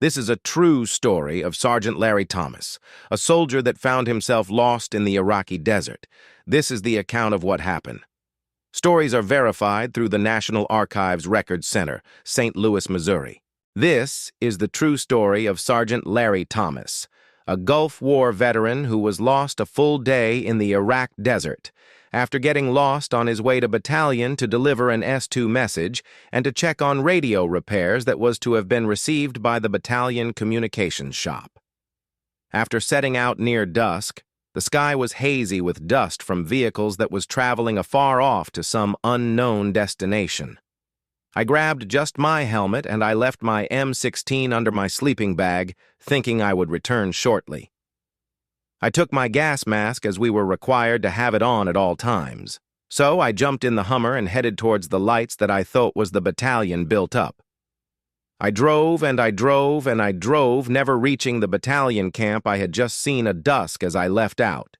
This is a true story of Sergeant Larry Thomas, a soldier that found himself lost in the Iraqi desert. This is the account of what happened. Stories are verified through the National Archives Records Center, St. Louis, Missouri. This is the true story of Sergeant Larry Thomas, a Gulf War veteran who was lost a full day in the Iraq desert after getting lost on his way to battalion to deliver an S2 message and to check on radio repairs that was to have been received by the battalion communications shop. After setting out near dusk, the sky was hazy with dust from vehicles that was traveling afar off to some unknown destination. I grabbed just my helmet and I left my M16 under my sleeping bag, thinking I would return shortly. I took my gas mask as we were required to have it on at all times. So I jumped in the Hummer and headed towards the lights that I thought was the battalion built up. I drove and I drove and I drove, never reaching the battalion camp I had just seen at dusk as I left out.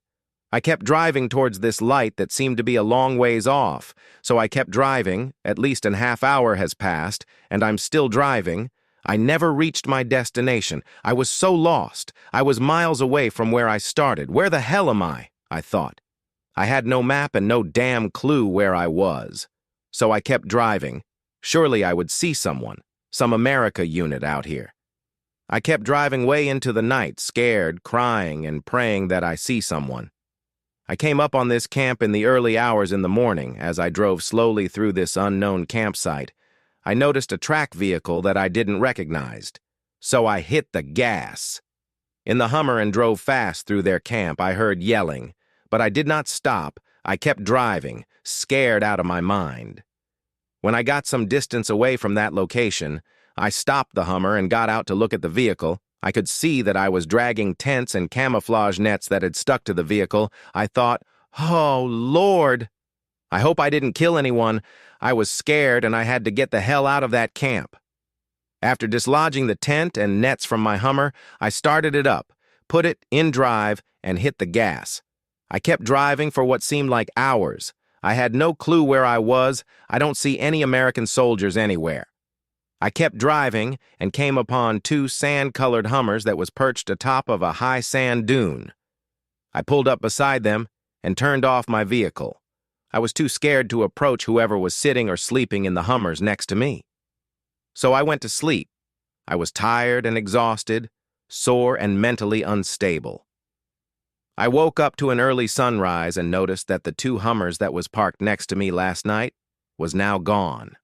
I kept driving towards this light that seemed to be a long ways off, so I kept driving. At least an half hour has passed, and I'm still driving. I never reached my destination. I was so lost. I was miles away from where I started. Where the hell am I? I thought. I had no map and no damn clue where I was. So I kept driving. Surely I would see someone, some America unit out here. I kept driving way into the night, scared, crying, and praying that I see someone. I came up on this camp in the early hours in the morning. As I drove slowly through this unknown campsite, I noticed a track vehicle that I didn't recognize, so I hit the gas. In the Hummer and drove fast through their camp. I heard yelling, but I did not stop. I kept driving, scared out of my mind. When I got some distance away from that location, I stopped the Hummer and got out to look at the vehicle. I could see that I was dragging tents and camouflage nets that had stuck to the vehicle. I thought, oh, Lord, I hope I didn't kill anyone. I was scared and I had to get the hell out of that camp. After dislodging the tent and nets from my Hummer, I started it up, put it in drive, and hit the gas. I kept driving for what seemed like hours. I had no clue where I was. I don't see any American soldiers anywhere. I kept driving and came upon two sand-colored Hummers that was perched atop of a high sand dune. I pulled up beside them and turned off my vehicle. I was too scared to approach whoever was sitting or sleeping in the Hummers next to me. So I went to sleep. I was tired and exhausted, sore and mentally unstable. I woke up to an early sunrise and noticed that the two Hummers that was parked next to me last night was now gone.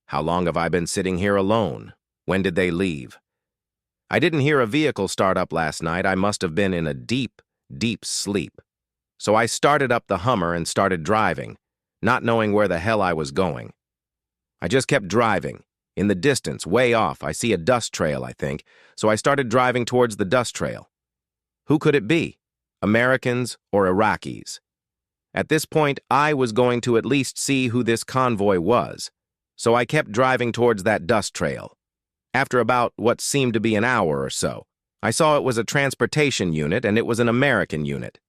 How long have I been sitting here alone? When did they leave? I didn't hear a vehicle start up last night. I must have been in a deep, deep sleep. So I started up the Hummer and started driving, not knowing where the hell I was going. I just kept driving. In the distance, way off, I see a dust trail, I think, so I started driving towards the dust trail. Who could it be? Americans or Iraqis? At this point, I was going to at least see who this convoy was, so I kept driving towards that dust trail. After about what seemed to be an hour or so, I saw it was a transportation unit and it was an American unit.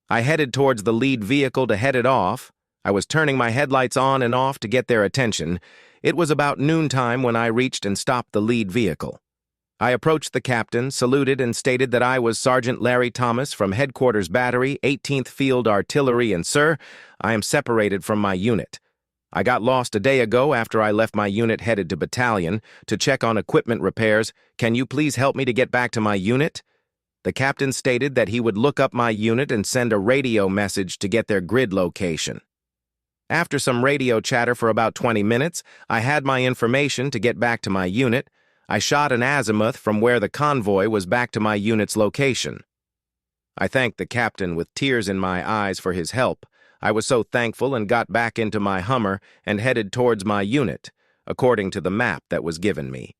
I headed towards the lead vehicle to head it off. I was turning my headlights on and off to get their attention. It was about noontime when I reached and stopped the lead vehicle. I approached the captain, saluted, and stated that I was Sergeant Larry Thomas from Headquarters Battery, 18th Field Artillery, and sir, I am separated from my unit. I got lost a day ago after I left my unit headed to battalion to check on equipment repairs. Can you please help me to get back to my unit? The captain stated that he would look up my unit and send a radio message to get their grid location. After some radio chatter for about 20 minutes, I had my information to get back to my unit. I shot an azimuth from where the convoy was back to my unit's location. I thanked the captain with tears in my eyes for his help. I was so thankful and got back into my Hummer and headed towards my unit, according to the map that was given me.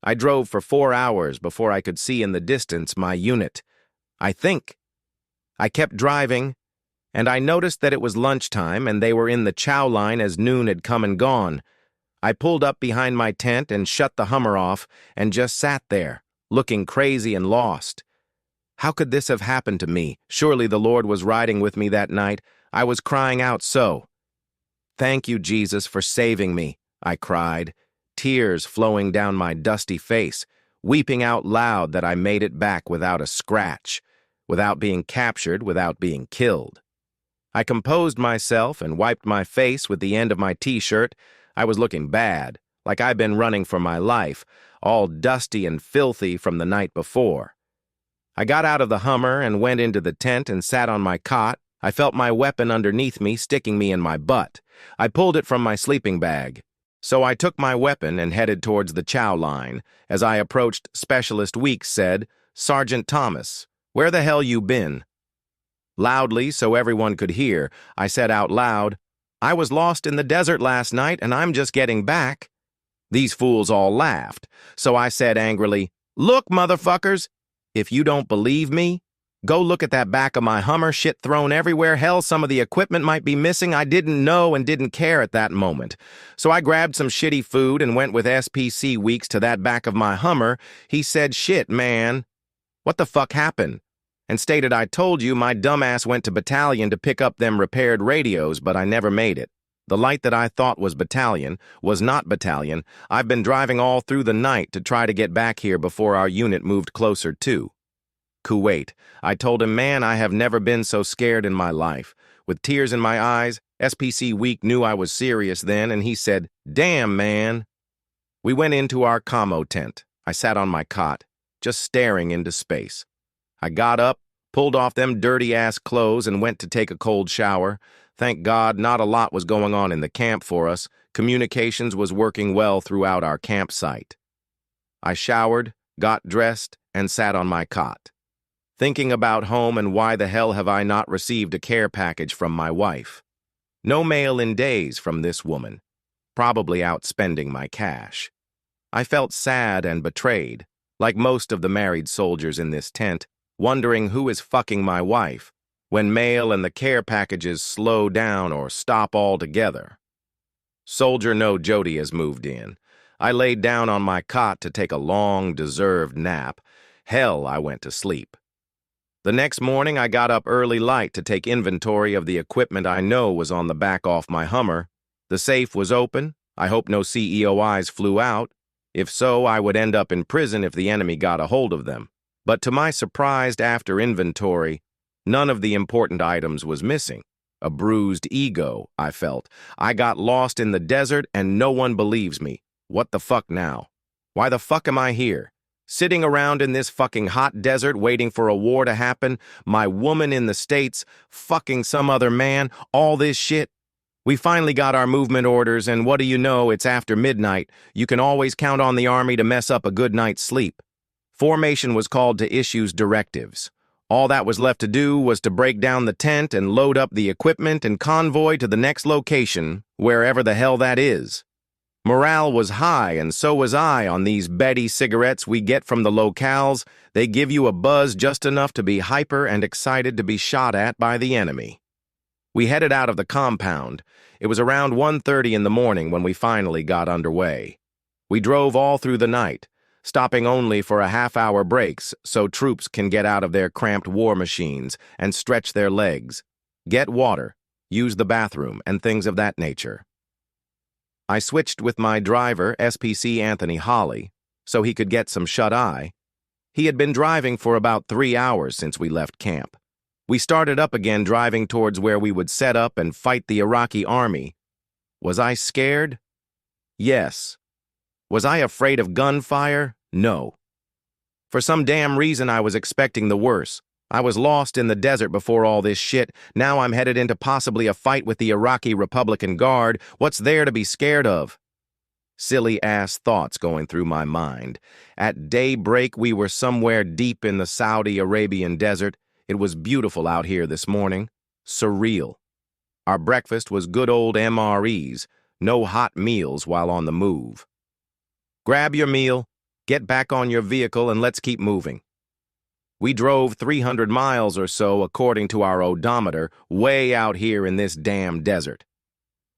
I drove for 4 hours before I could see in the distance my unit. I kept driving, and I noticed that it was lunchtime and they were in the chow line as noon had come and gone. I pulled up behind my tent and shut the Hummer off and just sat there, looking crazy and lost. How could this have happened to me? Surely the Lord was riding with me that night. I was crying out so. Thank you, Jesus, for saving me, I cried, tears flowing down my dusty face. weeping out loud that I made it back without a scratch, without being captured, without being killed. I composed myself and wiped my face with the end of my t-shirt. I was looking bad, like I'd been running for my life, all dusty and filthy from the night before. I got out of the Hummer and went into the tent and sat on my cot. I felt my weapon underneath me, sticking me in my butt. I pulled it from my sleeping bag. So I took my weapon and headed towards the chow line. As I approached, Specialist Weeks said, "Sergeant Thomas, where the hell you been?" Loudly, so everyone could hear, I said out loud, "I was lost in the desert last night and I'm just getting back." These fools all laughed, so I said angrily, "Look, motherfuckers, if you don't believe me, go look at that back of my Hummer, shit thrown everywhere. Hell, some of the equipment might be missing. I didn't know and didn't care at that moment. So I grabbed some shitty food and went with SPC Weeks to that back of my Hummer. He said, 'Shit, man, what the fuck happened?' And stated, 'I told you my dumbass went to battalion to pick up them repaired radios, but I never made it. The light that I thought was battalion was not battalion. I've been driving all through the night to try to get back here before our unit moved closer to Kuwait.' I told him, 'Man, I have never been so scared in my life.' With tears in my eyes, SPC Week knew I was serious then, and he said, 'Damn, man.' We went into our commo tent. I sat on my cot, just staring into space. I got up, pulled off them dirty-ass clothes, and went to take a cold shower. Thank God, not a lot was going on in the camp for us. Communications was working well throughout our campsite. I showered, got dressed, and sat on my cot, thinking about home and why the hell have I not received a care package from my wife. No mail in days from this woman, probably out spending my cash. I felt sad and betrayed, like most of the married soldiers in this tent, wondering who is fucking my wife, when mail and the care packages slow down or stop altogether. Soldier No Jody has moved in. I laid down on my cot to take a long, deserved nap. Hell, I went to sleep. The next morning, I got up early light to take inventory of the equipment I know was on the back off my Hummer. The safe was open. I hope no CEOIs flew out. If so, I would end up in prison if the enemy got a hold of them. But to my surprise, after inventory, none of the important items was missing. A bruised ego, I felt. I got lost in the desert and no one believes me. What the fuck now? Why the fuck am I here? Sitting around in this fucking hot desert waiting for a war to happen, my woman in the States, fucking some other man, all this shit. We finally got our movement orders, and what do you know, it's after midnight. You can always count on the Army to mess up a good night's sleep. Formation was called to issue directives. All that was left to do was to break down the tent and load up the equipment and convoy to the next location, wherever the hell that is. Morale was high, and so was I on these Betty cigarettes we get from the locales. They give you a buzz just enough to be hyper and excited to be shot at by the enemy. We headed out of the compound. It was around 1:30 in the morning when we finally got underway. We drove all through the night, stopping only for a half-hour breaks so troops can get out of their cramped war machines and stretch their legs, get water, use the bathroom, and things of that nature. I switched with my driver, SPC Anthony Holly, so he could get some shut-eye. He had been driving for about 3 hours since we left camp. We started up again driving towards where we would set up and fight the Iraqi army. Was I scared? Yes. Was I afraid of gunfire? No. For some damn reason, I was expecting the worst. I was lost in the desert before all this shit. Now I'm headed into possibly a fight with the Iraqi Republican Guard. What's there to be scared of? Silly-ass thoughts going through my mind. At daybreak, we were somewhere deep in the Saudi Arabian desert. It was beautiful out here this morning. Surreal. Our breakfast was good old MREs. No hot meals while on the move. Grab your meal, get back on your vehicle, and let's keep moving. We drove 300 miles or so, according to our odometer, way out here in this damn desert.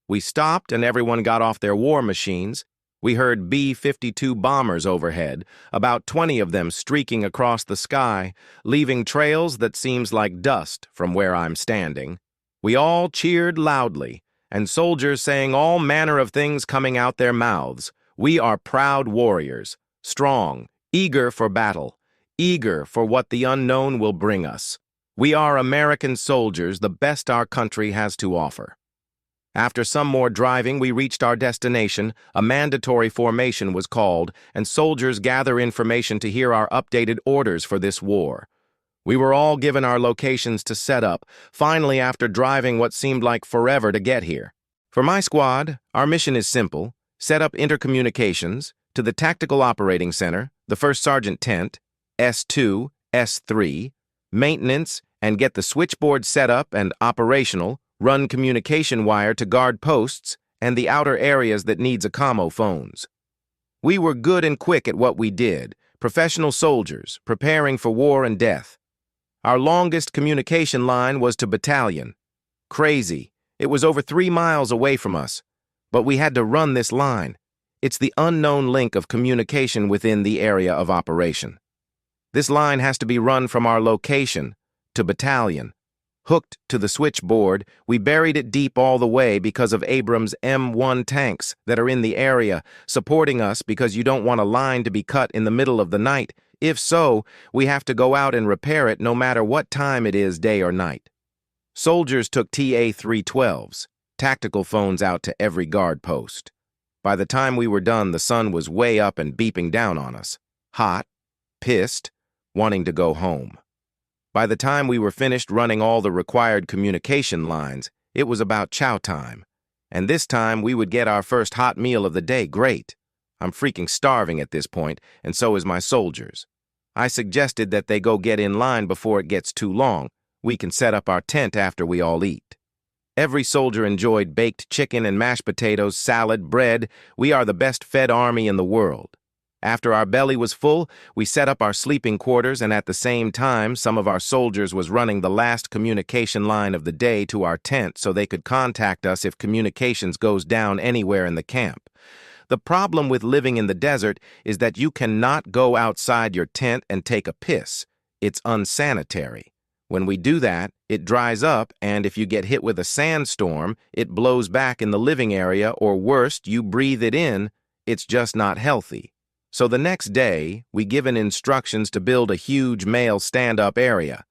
We stopped and everyone got off their war machines. We heard B-52 bombers overhead, about 20 of them streaking across the sky, leaving trails that seems like dust from where I'm standing. We all cheered loudly, and soldiers saying all manner of things coming out their mouths. We are proud warriors, strong, eager for battle, eager for what the unknown will bring us. We are American soldiers, the best our country has to offer. After some more driving, we reached our destination. A mandatory formation was called, and soldiers gather information to hear our updated orders for this war. We were all given our locations to set up, finally after driving what seemed like forever to get here. For my squad, our mission is simple: set up intercommunications to the Tactical Operating Center, the First Sergeant Tent, S2, S3, maintenance, and get the switchboard set up and operational, run communication wire to guard posts and the outer areas that needs Acamo phones. We were good and quick at what we did, professional soldiers preparing for war and death. Our longest communication line was to battalion. Crazy. It was over 3 miles away from us, but we had to run this line. It's the unknown link of communication within the area of operation. This line has to be run from our location to battalion. Hooked to the switchboard, we buried it deep all the way because of Abrams M1 tanks that are in the area, supporting us because you don't want a line to be cut in the middle of the night. If so, we have to go out and repair it no matter what time it is, day or night. Soldiers took TA-312s, tactical phones out to every guard post. By the time we were done, the sun was way up and beeping down on us. Hot, pissed, wanting to go home. By the time we were finished running all the required communication lines, it was about chow time. And this time we would get our first hot meal of the day. Great. I'm freaking starving at this point, and so is my soldiers. I suggested that they go get in line before it gets too long. We can set up our tent after we all eat. Every soldier enjoyed baked chicken and mashed potatoes, salad, bread. We are the best fed army in the world. After our belly was full, we set up our sleeping quarters, and at the same time, some of our soldiers was running the last communication line of the day to our tent so they could contact us if communications goes down anywhere in the camp. The problem with living in the desert is that you cannot go outside your tent and take a piss. It's unsanitary. When we do that, it dries up, and if you get hit with a sandstorm, it blows back in the living area, or worse, you breathe it in. It's just not healthy. So the next day, we given instructions to build a huge male stand-up area.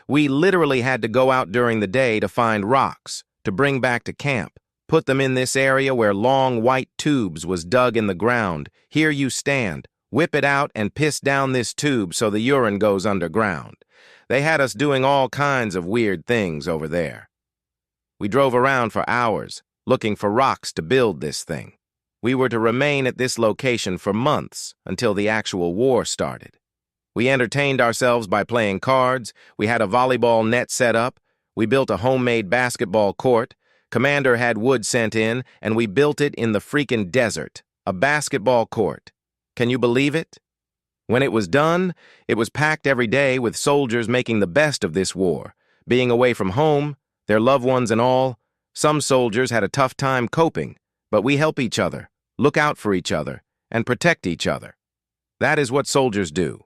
We literally had to go out during the day to find rocks, to bring back to camp, put them in this area where long white tubes was dug in the ground. Here you stand, whip it out and piss down this tube so the urine goes underground. They had us doing all kinds of weird things over there. We drove around for hours, looking for rocks to build this thing. We were to remain at this location for months until the actual war started. We entertained ourselves by playing cards. We had a volleyball net set up. We built a homemade basketball court. Commander had wood sent in, and we built it in the freaking desert. A basketball court. Can you believe it? When it was done, it was packed every day with soldiers making the best of this war, being away from home, their loved ones and all. Some soldiers had a tough time coping, but we help each other, look out for each other, and protect each other. That is what soldiers do.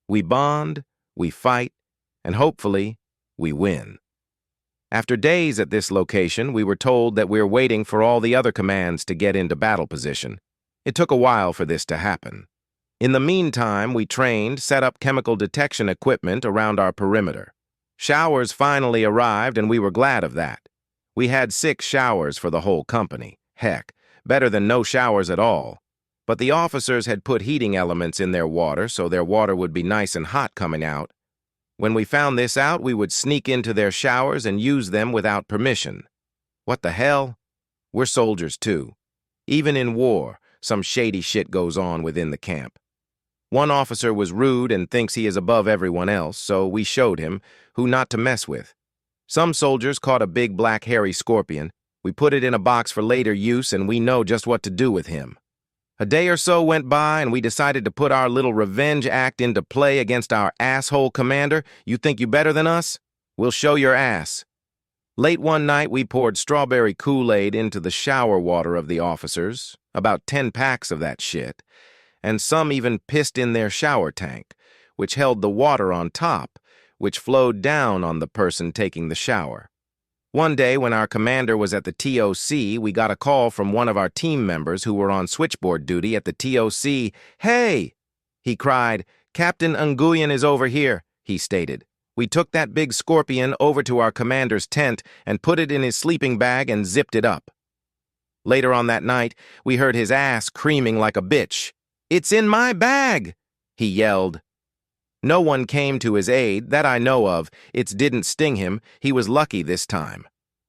We bond, we fight, and hopefully, we win. After days at this location, we were told that we're waiting for all the other commands to get into battle position. It took a while for this to happen. In the meantime, we trained, set up chemical detection equipment around our perimeter. Showers finally arrived, and we were glad of that. We had 6 showers for the whole company. Heck, better than no showers at all. But the officers had put heating elements in their water, so their water would be nice and hot coming out. When we found this out, we would sneak into their showers and use them without permission. What the hell? We're soldiers too. Even in war, some shady shit goes on within the camp. One officer was rude and thinks he is above everyone else, so we showed him who not to mess with. Some soldiers caught a big black hairy scorpion. We put it in a box for later use, and we know just what to do with him. A day or so went by, and we decided to put our little revenge act into play against our asshole commander. You think you better than us? We'll show your ass. Late one night, we poured strawberry Kool-Aid into the shower water of the officers, about 10 packs of that shit, and some even pissed in their shower tank, which held the water on top, which flowed down on the person taking the shower. One day, when our commander was at the TOC, we got a call from one of our team members who were on switchboard duty at the TOC. Hey! He cried. "Captain Nguyen is over here," he stated. We took that big scorpion over to our commander's tent and put it in his sleeping bag and zipped it up. Later on that night, we heard his ass screaming like a bitch. "It's in my bag!" he yelled. No one came to his aid, that I know of. It didn't sting him. He was lucky this time.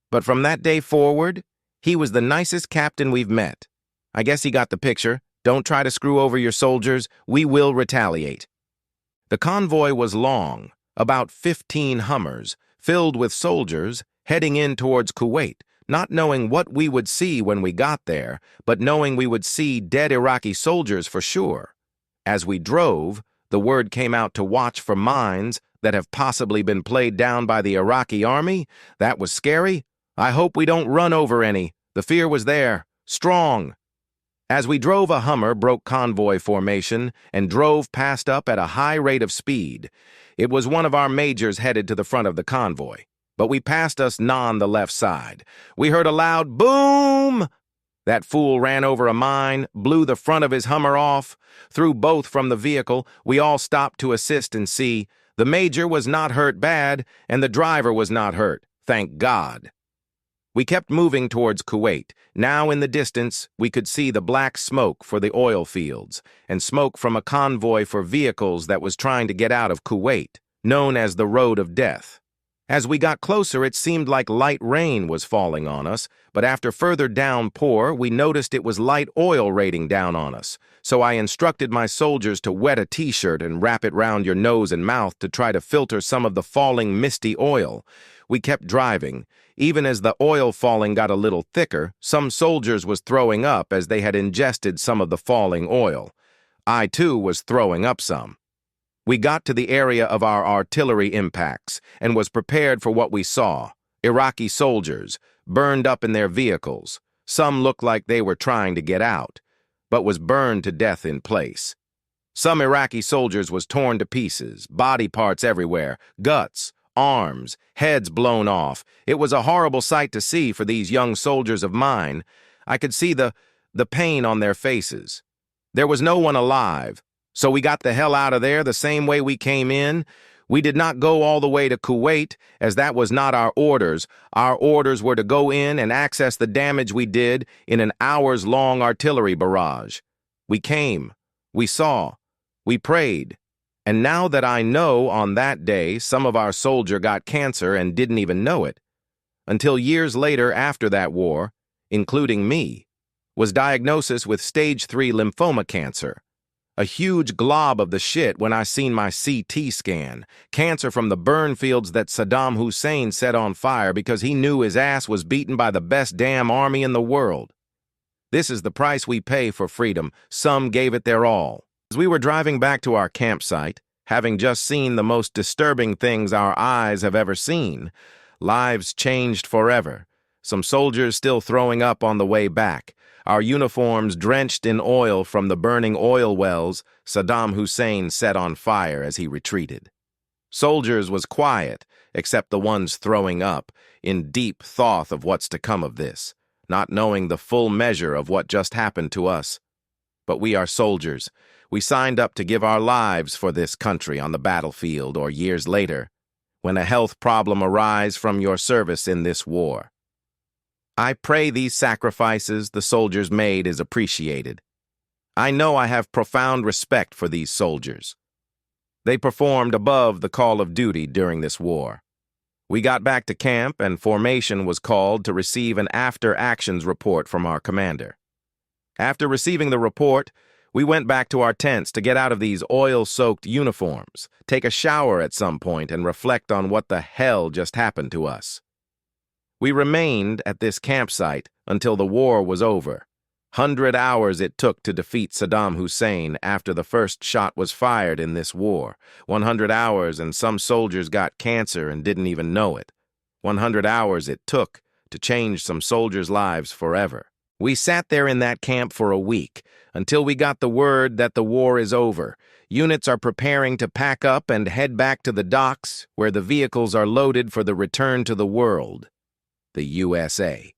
But from that day forward, he was the nicest captain we've met. I guess he got the picture. Don't try to screw over your soldiers. We will retaliate. The convoy was long, about 15 Hummers, filled with soldiers, heading in towards Kuwait, not knowing what we would see when we got there, but knowing we would see dead Iraqi soldiers for sure. As we drove, the word came out to watch for mines that have possibly been played down by the Iraqi army. That was scary. I hope we don't run over any. The fear was there, strong. As we drove, a Hummer broke convoy formation and drove past up at a high rate of speed. It was one of our majors headed to the front of the convoy, but we passed us on the left side. We heard a loud boom. That fool ran over a mine, blew the front of his Hummer off, threw both from the vehicle. We all stopped to assist and see. The major was not hurt bad, and the driver was not hurt, thank God. We kept moving towards Kuwait. Now in the distance, we could see the black smoke for the oil fields, and smoke from a convoy for vehicles that was trying to get out of Kuwait, known as the Road of Death. As we got closer, it seemed like light rain was falling on us, but after further downpour, we noticed it was light oil raining down on us. So I instructed my soldiers to wet a t-shirt and wrap it round your nose and mouth to try to filter some of the falling misty oil. We kept driving. Even as the oil falling got a little thicker, some soldiers was throwing up as they had ingested some of the falling oil. I, too, was throwing up some. We got to the area of our artillery impacts and was prepared for what we saw. Iraqi soldiers, burned up in their vehicles. Some looked like they were trying to get out, but was burned to death in place. Some Iraqi soldiers was torn to pieces, body parts everywhere, guts, arms, heads blown off. It was a horrible sight to see for these young soldiers of mine. I could see the pain on their faces. There was no one alive. So we got the hell out of there the same way we came in. We did not go all the way to Kuwait, as that was not our orders. Our orders were to go in and access the damage we did in an hours-long artillery barrage. We came, we saw, we prayed. And now that I know on that day some of our soldier got cancer and didn't even know it, until years later after that war, including me, was diagnosis with stage 3 lymphoma cancer. A huge glob of the shit when I seen my CT scan. Cancer from the burn fields that Saddam Hussein set on fire because he knew his ass was beaten by the best damn army in the world. This is the price we pay for freedom. Some gave it their all. As we were driving back to our campsite, having just seen the most disturbing things our eyes have ever seen, lives changed forever. Some soldiers still throwing up on the way back. Our uniforms drenched in oil from the burning oil wells Saddam Hussein set on fire as he retreated. Soldiers was quiet, except the ones throwing up, in deep thought of what's to come of this, not knowing the full measure of what just happened to us. But we are soldiers. We signed up to give our lives for this country on the battlefield or years later, when a health problem arise from your service in this war. I pray these sacrifices the soldiers made is appreciated. I know I have profound respect for these soldiers. They performed above the call of duty during this war. We got back to camp and formation was called to receive an after-actions report from our commander. After receiving the report, we went back to our tents to get out of these oil-soaked uniforms, take a shower at some point, and reflect on what the hell just happened to us. We remained at this campsite until the war was over. 100 hours it took to defeat Saddam Hussein after the first shot was fired in this war. 100 hours and some soldiers got cancer and didn't even know it. 100 hours it took to change some soldiers' lives forever. We sat there in that camp for a week until we got the word that the war is over. Units are preparing to pack up and head back to the docks where the vehicles are loaded for the return to the world. The USA.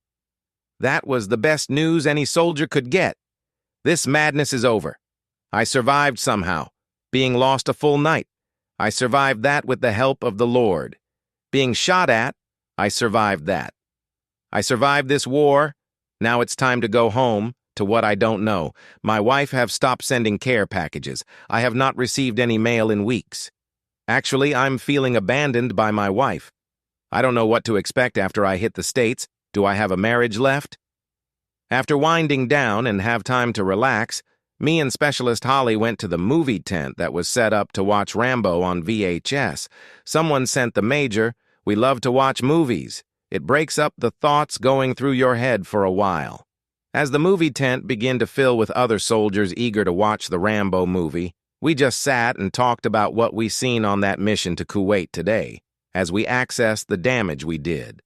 That was the best news any soldier could get. This madness is over. I survived somehow. Being lost a full night. I survived that with the help of the Lord. Being shot at. I survived that. I survived this war. Now it's time to go home, to what I don't know. My wife have stopped sending care packages. I have not received any mail in weeks. Actually, I'm feeling abandoned by my wife. I don't know what to expect after I hit the States. Do I have a marriage left? After winding down and have time to relax, me and Specialist Holly went to the movie tent that was set up to watch Rambo on VHS. Someone sent the major, "We love to watch movies. It breaks up the thoughts going through your head for a while." As the movie tent began to fill with other soldiers eager to watch the Rambo movie, we just sat and talked about what we seen on that mission to Kuwait today, as we accessed the damage we did.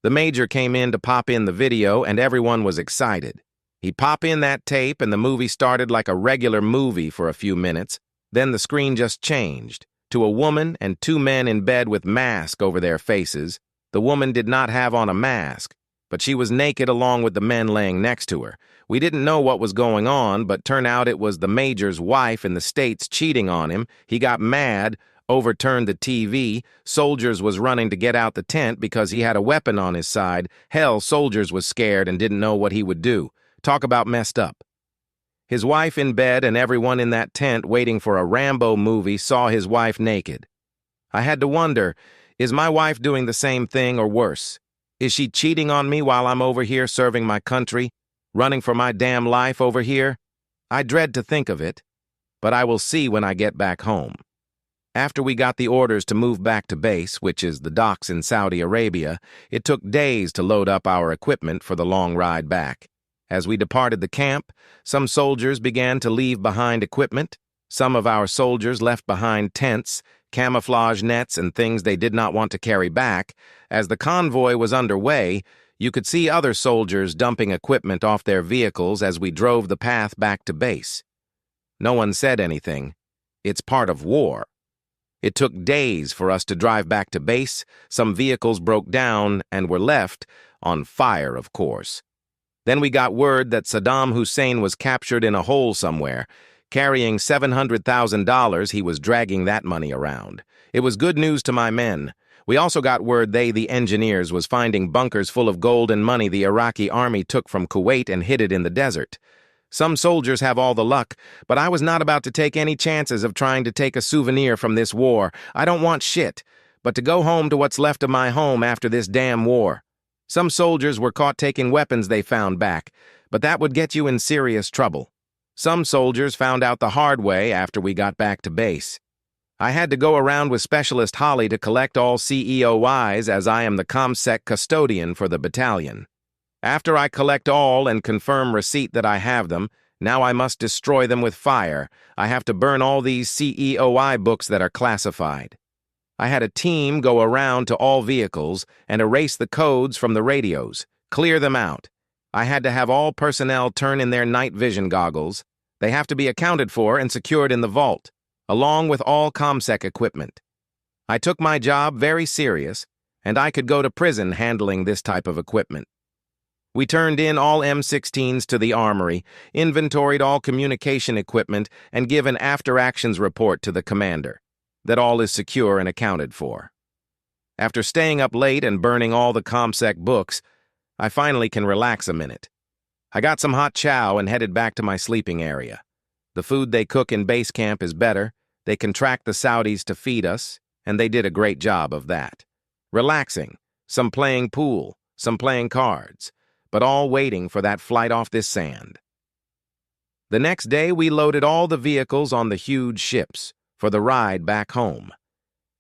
The major came in to pop in the video and everyone was excited. He popped in that tape and the movie started like a regular movie for a few minutes. Then the screen just changed to a woman and two men in bed with masks over their faces. The woman did not have on a mask, but she was naked along with the men laying next to her. We didn't know what was going on, but turned out it was the major's wife in the States cheating on him. He got mad, overturned the TV. Soldiers was running to get out the tent because he had a weapon on his side. Hell, soldiers was scared and didn't know what he would do. Talk about messed up. His wife in bed and everyone in that tent waiting for a Rambo movie saw his wife naked. I had to wonder, is my wife doing the same thing or worse? Is she cheating on me while I'm over here serving my country, running for my damn life over here? I dread to think of it, but I will see when I get back home. After we got the orders to move back to base, which is the docks in Saudi Arabia, it took days to load up our equipment for the long ride back. As we departed the camp, some soldiers began to leave behind equipment. Some of our soldiers left behind tents, camouflage nets, and things they did not want to carry back. As the convoy was underway, you could see other soldiers dumping equipment off their vehicles as we drove the path back to base. No one said anything. It's part of war. It took days for us to drive back to base. Some vehicles broke down and were left, on fire, of course. Then we got word that Saddam Hussein was captured in a hole somewhere. Carrying $700,000, he was dragging that money around. It was good news to my men. We also got word the engineers, was finding bunkers full of gold and money the Iraqi army took from Kuwait and hid it in the desert. Some soldiers have all the luck, but I was not about to take any chances of trying to take a souvenir from this war. I don't want shit, but to go home to what's left of my home after this damn war. Some soldiers were caught taking weapons they found back, but that would get you in serious trouble. Some soldiers found out the hard way after we got back to base. I had to go around with Specialist Holly to collect all CEOIs as I am the ComSec custodian for the battalion. After I collect all and confirm receipt that I have them, now I must destroy them with fire. I have to burn all these CEOI books that are classified. I had a team go around to all vehicles and erase the codes from the radios, clear them out. I had to have all personnel turn in their night vision goggles. They have to be accounted for and secured in the vault, along with all ComSec equipment. I took my job very serious, and I could go to prison handling this type of equipment. We turned in all M16s to the armory, inventoried all communication equipment, and give an after-actions report to the commander, that all is secure and accounted for. After staying up late and burning all the ComSec books, I finally can relax a minute. I got some hot chow and headed back to my sleeping area. The food they cook in base camp is better, they contract the Saudis to feed us, and they did a great job of that. Relaxing, some playing pool, some playing cards, but all waiting for that flight off this sand. The next day, we loaded all the vehicles on the huge ships for the ride back home.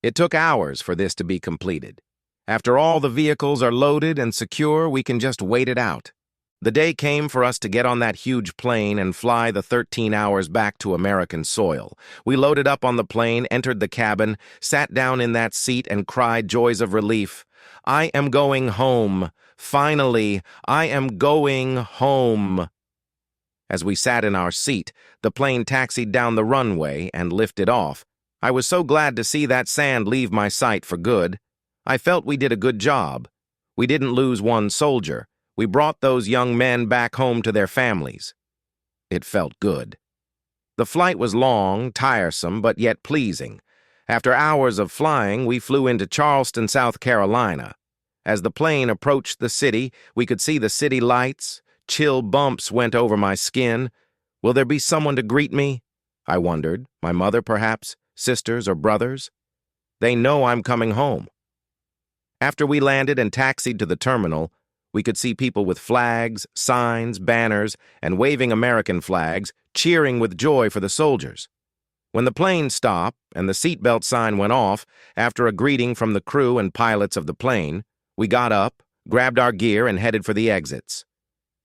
It took hours for this to be completed. After all the vehicles are loaded and secure, we can just wait it out. The day came for us to get on that huge plane and fly the 13 hours back to American soil. We loaded up on the plane, entered the cabin, sat down in that seat, and cried joys of relief. I am going home. Finally, I am going home. As we sat in our seat, the plane taxied down the runway and lifted off. I was so glad to see that sand leave my sight for good. I felt we did a good job. We didn't lose one soldier. We brought those young men back home to their families. It felt good. The flight was long, tiresome, but yet pleasing. After hours of flying, we flew into Charleston, South Carolina. As the plane approached the city, we could see the city lights. Chill bumps went over my skin. Will there be someone to greet me? I wondered. My mother, perhaps? Sisters or brothers? They know I'm coming home. After we landed and taxied to the terminal, we could see people with flags, signs, banners, and waving American flags, cheering with joy for the soldiers. When the plane stopped and the seatbelt sign went off, after a greeting from the crew and pilots of the plane, we got up, grabbed our gear, and headed for the exits.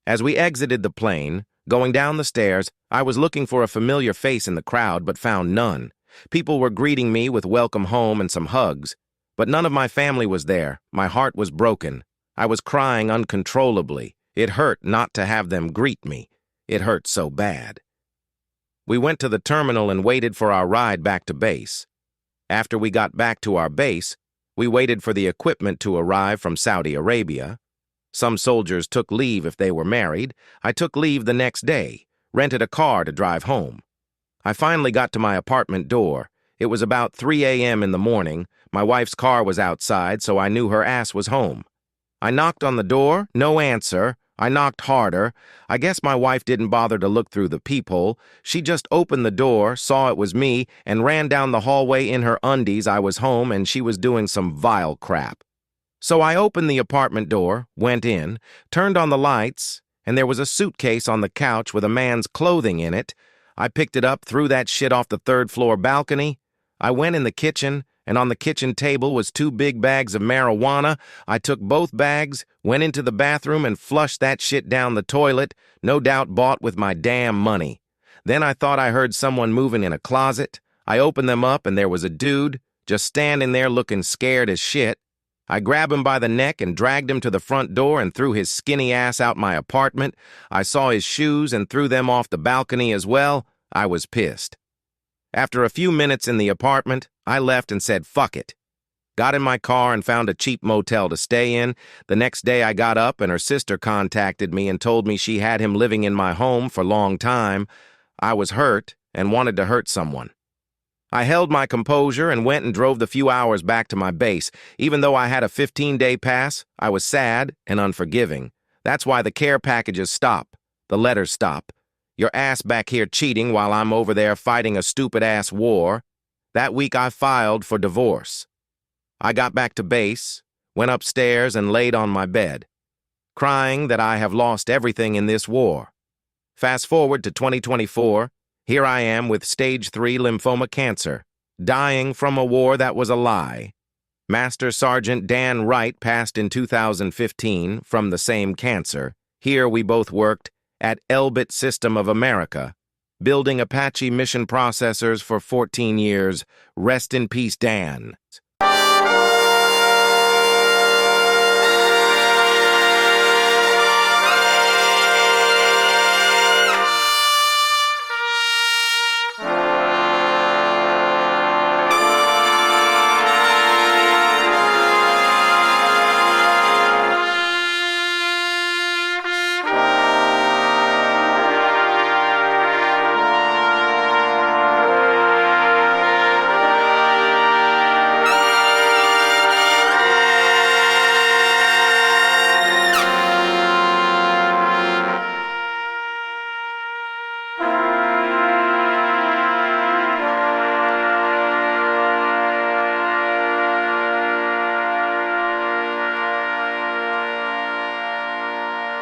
As we exited the plane, going down the stairs, I was looking for a familiar face in the crowd but found none. People were greeting me with welcome home and some hugs, but none of my family was there. My heart was broken. I was crying uncontrollably. It hurt not to have them greet me. It hurt so bad. We went to the terminal and waited for our ride back to base. After we got back to our base, we waited for the equipment to arrive from Saudi Arabia. Some soldiers took leave if they were married. I took leave the next day, rented a car to drive home. I finally got to my apartment door. It was about 3 a.m. in the morning. My wife's car was outside, so I knew her ass was home. I knocked on the door, no answer. I knocked harder. I guess my wife didn't bother to look through the peephole. She just opened the door, saw it was me, and ran down the hallway in her undies. I was home, and she was doing some vile crap. So I opened the apartment door, went in, turned on the lights, and there was a suitcase on the couch with a man's clothing in it. I picked it up, threw that shit off the third-floor balcony. I went in the kitchen, and on the kitchen table was 2 big bags of marijuana. I took both bags, went into the bathroom, and flushed that shit down the toilet, no doubt bought with my damn money. Then I thought I heard someone moving in a closet. I opened them up, and there was a dude, just standing there looking scared as shit. I grabbed him by the neck and dragged him to the front door and threw his skinny ass out my apartment. I saw his shoes and threw them off the balcony as well. I was pissed. After a few minutes in the apartment, I left and said, fuck it. Got in my car and found a cheap motel to stay in. The next day I got up and her sister contacted me and told me she had him living in my home for a long time. I was hurt and wanted to hurt someone. I held my composure and went and drove the few hours back to my base. Even though I had a 15-day pass, I was sad and unforgiving. That's why the care packages stop. The letters stop. Your ass back here cheating while I'm over there fighting a stupid-ass war. That week I filed for divorce. I got back to base, went upstairs and laid on my bed, crying that I have lost everything in this war. Fast forward to 2024, here I am with stage 3 lymphoma cancer, dying from a war that was a lie. Master Sergeant Dan Wright passed in 2015 from the same cancer. Here we both worked at Elbit System of America, building Apache mission processors for 14 years. Rest in peace, Dan.